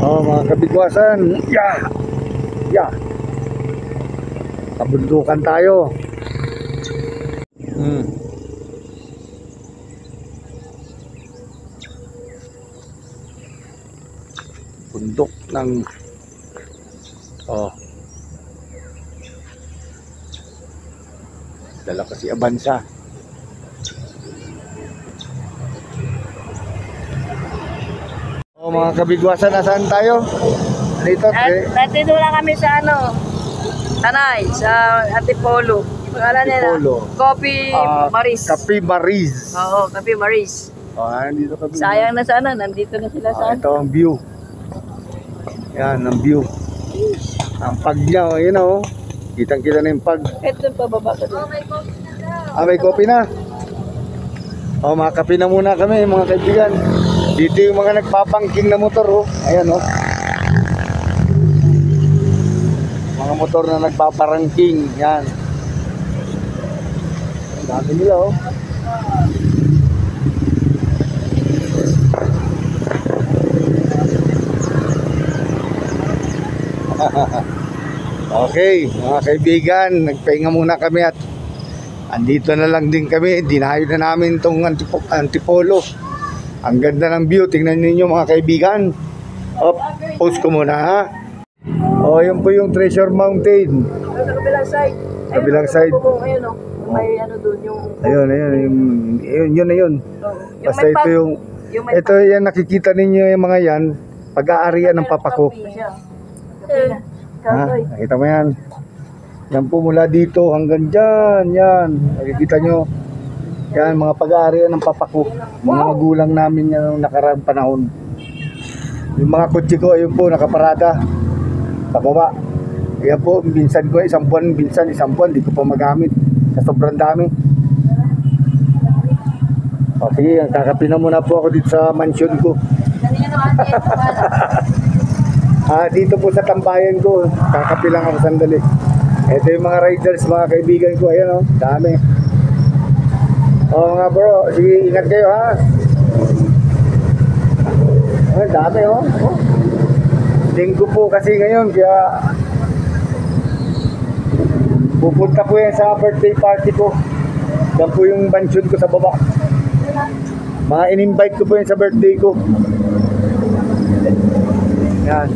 Oh, mga kabigwasan. Yeah. Yeah. Kabundukan tayo. Bundok ng dala kasi Avanza. Oh, mga kabigwasan, nasaan tayo? Dito, Nandito lang kami sa Tanay, sa Antipolo. Pangalan nila, Coffee Maris. Coffee Maris. Oo, Coffee Maris. Nandito kami. Sayang na sana, nandito na sila sa ito ang view. Yan, ang view. Ang pag niya, yun o. Kitang-kita na yung pag. Ito, pababa ka doon. May coffee na. Makakape na muna kami, mga kaibigan. Dito yung mga nagpapangking na motor, Ayan, mga motor na nagpaparangking. Yan. Ang dami nila, Okay, mga kaibigan, nagpahinga muna kami at andito na lang din kami. Dinayo na namin itong Antipolo. Ang ganda ng view, tingnan ninyo mga kaibigan. Post ko muna, ha. Yun po yung Treasure Mountain. Sa kabilang side. Kabilang side. Ayun, may doon yung... Yun na yun. Basta ito yung... Ito yan, nakikita ninyo yung mga yan. Pag-aarian ng papa ko. Nakita mo yan. Yan po mula dito hanggang dyan. Yan. Nakikita nyo. Yan, mga pag-aarian ng papa ko. Mga magulang namin yan noong nakaraang panahon. Yung mga kotse ko, ayun po, nakaparada. Sa baba. Yan po, minsan ko, isang buwan, di ko pa magamit. Sa sobrang dami. Sige, kakape na muna po ako dito sa mansion ko. Dito po sa tambayan ko, kakape lang ako sandali. Ito yung mga riders, mga kaibigan ko. Ayan, dami. Nga bro, sige, ingat kayo, ha. Dami, Linggo po kasi ngayon, kaya pupunta po yan sa birthday party ko. Yan po yung mansion ko sa baba. Mga in-invite ko po yan sa birthday ko. Yan.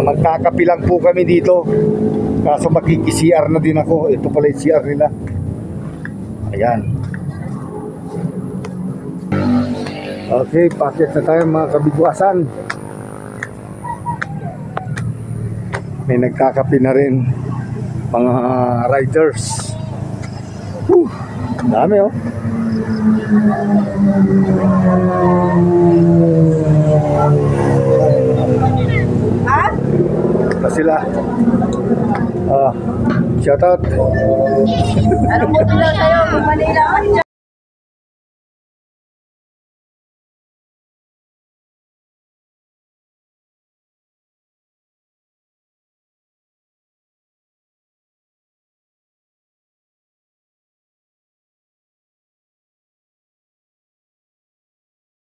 Magkakapi lang po kami dito. Kaso magkiki-CR na din ako. Ito pala yung CR nila. Ayan. Okay, packet na tayo mga kabigwasan. May nagkakapi na rin mga riders. Dami, Ito sila. Shout out. Ano mo sila sa'yo? Manila.